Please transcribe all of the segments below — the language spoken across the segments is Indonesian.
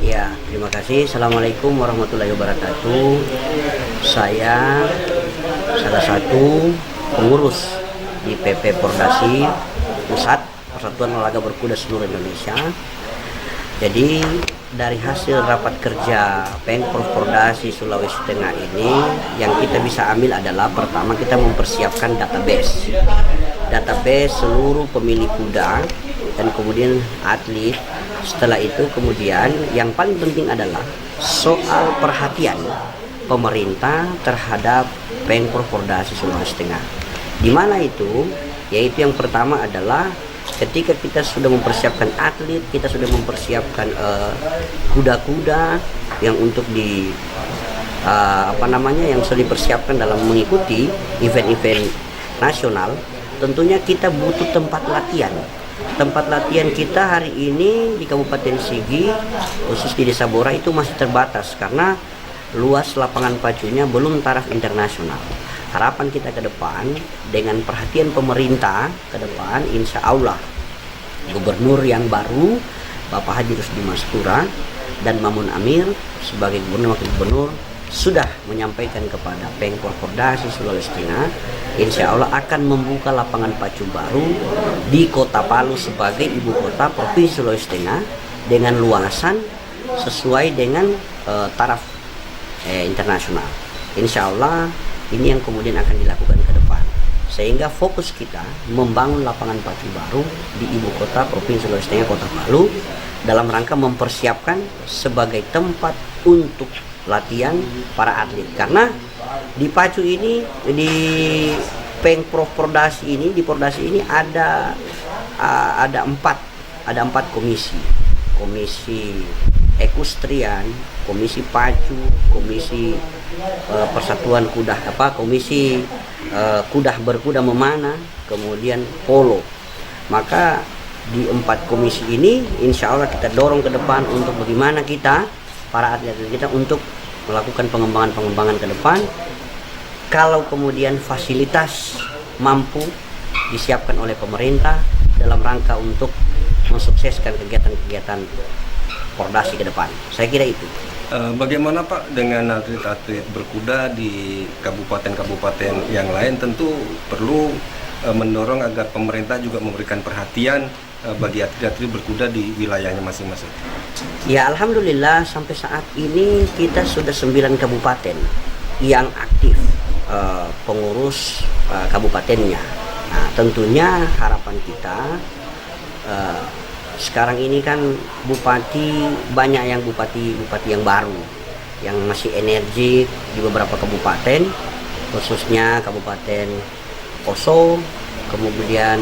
Ya, terima kasih. Assalamualaikum warahmatullahi wabarakatuh. Saya salah satu pengurus di PP Pordasi Pusat Persatuan Olahraga Berkuda Seluruh Indonesia. Jadi dari hasil rapat kerja Pemprov Pordasi Sulawesi Tengah ini, yang kita bisa ambil adalah pertama kita mempersiapkan database seluruh pemilik kuda dan kemudian atlet. Setelah itu kemudian yang paling penting adalah soal perhatian pemerintah terhadap Pemprov Pordasi Sulawesi Tengah. Di mana itu? Yaitu yang pertama adalah ketika kita sudah mempersiapkan atlet, kita sudah mempersiapkan kuda-kuda yang untuk yang sudah dipersiapkan dalam mengikuti event-event nasional, tentunya kita butuh tempat latihan. Tempat latihan kita hari ini di Kabupaten Sigi, khusus di Desa Bora itu masih terbatas karena luas lapangan pacunya belum taraf internasional. Harapan kita ke depan dengan perhatian pemerintah ke depan, insya Allah Gubernur yang baru Bapak Haji Rusdi Mastura dan Mamun Amir sebagai Gubernur Wakil Gubernur sudah menyampaikan kepada Pemprov Pordasi Sulawesi Tengah, insya Allah akan membuka lapangan pacu baru di Kota Palu sebagai ibu kota Provinsi Sulawesi Tengah dengan luasan sesuai dengan taraf internasional. Insya Allah ini yang kemudian akan dilakukan ke depan, sehingga fokus kita membangun lapangan pacu baru di ibu kota Provinsi Sulawesi Tengah, Kota Palu, dalam rangka mempersiapkan sebagai tempat untuk latihan para atlet. Karena di pacu ini, di Pemprov Pordasi ini, di Pordasi ini ada empat komisi ekustrian, komisi pacu, komisi persatuan kuda komisi kuda berkuda memanah, kemudian polo. Maka di empat komisi ini insya Allah kita dorong ke depan untuk bagaimana kita para atlet kita untuk melakukan pengembangan ke depan. Kalau kemudian fasilitas mampu disiapkan oleh pemerintah dalam rangka untuk mensukseskan kegiatan-kegiatan Pordasi ke depan. Saya kira itu. Bagaimana Pak dengan atlet-atlet berkuda di kabupaten-kabupaten yang lain? Tentu perlu mendorong agar pemerintah juga memberikan perhatian bagi atlet-atlet berkuda di wilayahnya masing-masing. Ya, alhamdulillah sampai saat ini kita sudah 9 kabupaten yang aktif pengurus kabupatennya. Nah, tentunya harapan kita sekarang ini kan bupati banyak, yang bupati yang baru yang masih energik di beberapa kabupaten, khususnya Kabupaten Poso, kemudian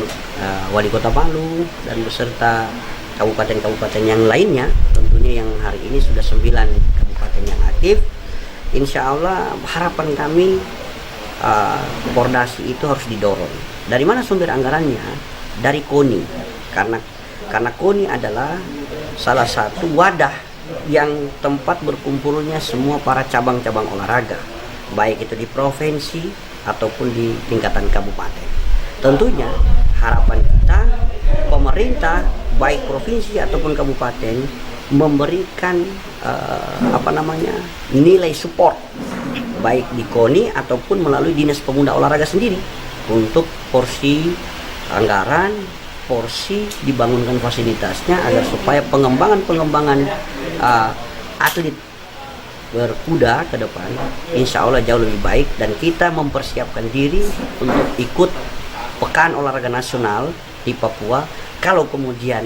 Wali Kota Palu dan beserta kabupaten-kabupaten yang lainnya. Tentunya yang hari ini sudah 9 kabupaten yang aktif. Insya Allah harapan kami Pordasi itu harus didorong. Dari mana sumber anggarannya? Dari KONI, karena KONI adalah salah satu wadah yang tempat berkumpulnya semua para cabang-cabang olahraga, baik itu di provinsi ataupun di tingkatan kabupaten. Tentunya harapan kita pemerintah baik provinsi ataupun kabupaten memberikan nilai support baik di KONI ataupun melalui Dinas Pemuda Olahraga sendiri untuk porsi anggaran, porsi dibangunkan fasilitasnya agar supaya pengembangan atlet berkuda ke depan insya Allah jauh lebih baik, dan kita mempersiapkan diri untuk ikut Pekan Olahraga Nasional di Papua kalau kemudian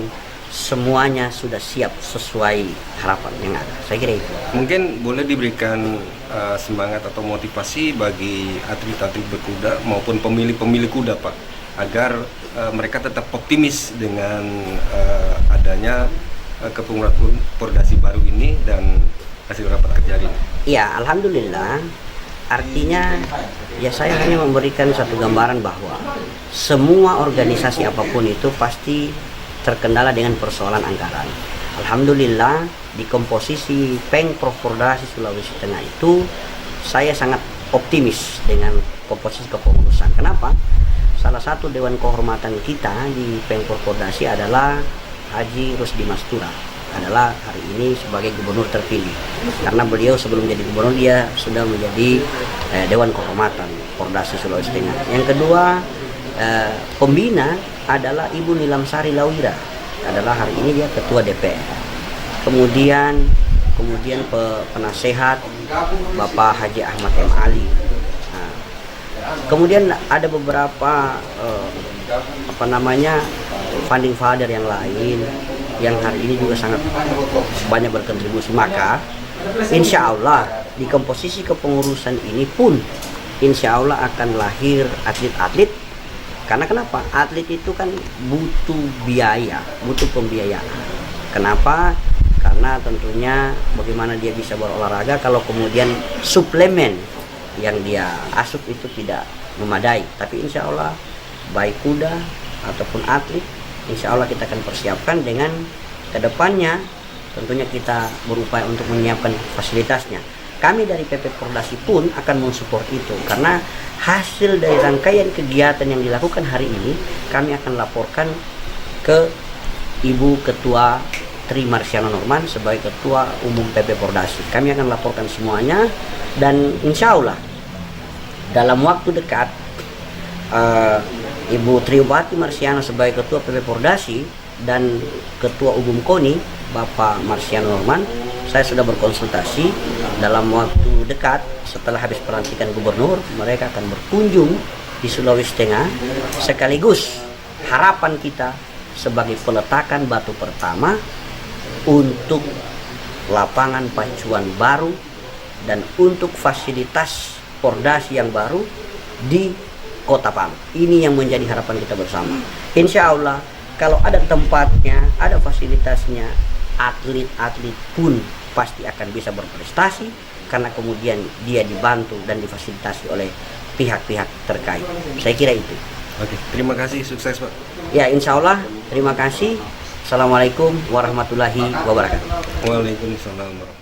semuanya sudah siap sesuai harapan yang ada. Saya kira itu. Mungkin boleh diberikan semangat atau motivasi bagi atlet-atlet berkuda maupun pemilik kuda Pak, agar mereka tetap optimis dengan adanya kepengurusan Pordasi baru ini dan hasil rapat kerja ini. Ya, alhamdulillah. Artinya ya saya hanya memberikan satu gambaran bahwa semua organisasi apapun itu pasti terkendala dengan persoalan anggaran. Alhamdulillah di komposisi Pemprov Pordasi Sulawesi Tengah itu saya sangat optimis dengan komposisi kepengurusan. Kenapa? Salah satu dewan kehormatan kita di Pemprov Pordasi adalah Haji Rusdi Mastura. adalah hari ini sebagai gubernur terpilih. Karena beliau sebelum jadi gubernur dia sudah menjadi Dewan Kehormatan Pordasi Sulawesi Tengah. Yang kedua, pembina adalah Ibu Nilam Sari Lawira, adalah hari ini dia ketua DPR. Kemudian penasehat Bapak Haji Ahmad M. Ali. Nah, kemudian ada beberapa funding father yang lain yang hari ini juga sangat banyak berkontribusi. Maka insya Allah di komposisi kepengurusan ini pun insya Allah akan lahir atlet-atlet. Karena kenapa? Atlet itu kan butuh biaya, butuh pembiayaan. Kenapa? Karena tentunya bagaimana dia bisa berolahraga kalau kemudian suplemen yang dia asup itu tidak memadai. Tapi insya Allah baik kuda ataupun atlet, insya Allah kita akan persiapkan dengan kedepannya. Tentunya kita berupaya untuk menyiapkan fasilitasnya. Kami dari PP Pordasi pun akan mensupport itu, karena hasil dari rangkaian kegiatan yang dilakukan hari ini kami akan laporkan ke Ibu Ketua Tri Marsiano Norman sebagai Ketua Umum PP Pordasi. Kami akan laporkan semuanya, dan insya Allah dalam waktu dekat Ibu Triobati Marsiano sebagai Ketua PP Pordasi dan Ketua Umum KONI Bapak Marsiano Norman, saya sudah berkonsultasi dalam waktu dekat setelah habis pelantikan gubernur mereka akan berkunjung di Sulawesi Tengah, sekaligus harapan kita sebagai peletakan batu pertama untuk lapangan pacuan baru dan untuk fasilitas Pordasi yang baru di Kota Palu. Ini yang menjadi harapan kita bersama. Insya Allah kalau ada tempatnya, ada fasilitasnya, atlet-atlet pun pasti akan bisa berprestasi karena kemudian dia dibantu dan difasilitasi oleh pihak-pihak terkait. Saya kira itu. Oke, terima kasih, sukses Pak. Ya, insya Allah, terima kasih. Assalamualaikum warahmatullahi wabarakatuh. Waalaikumsalam warahmatullahi wabarakatuh.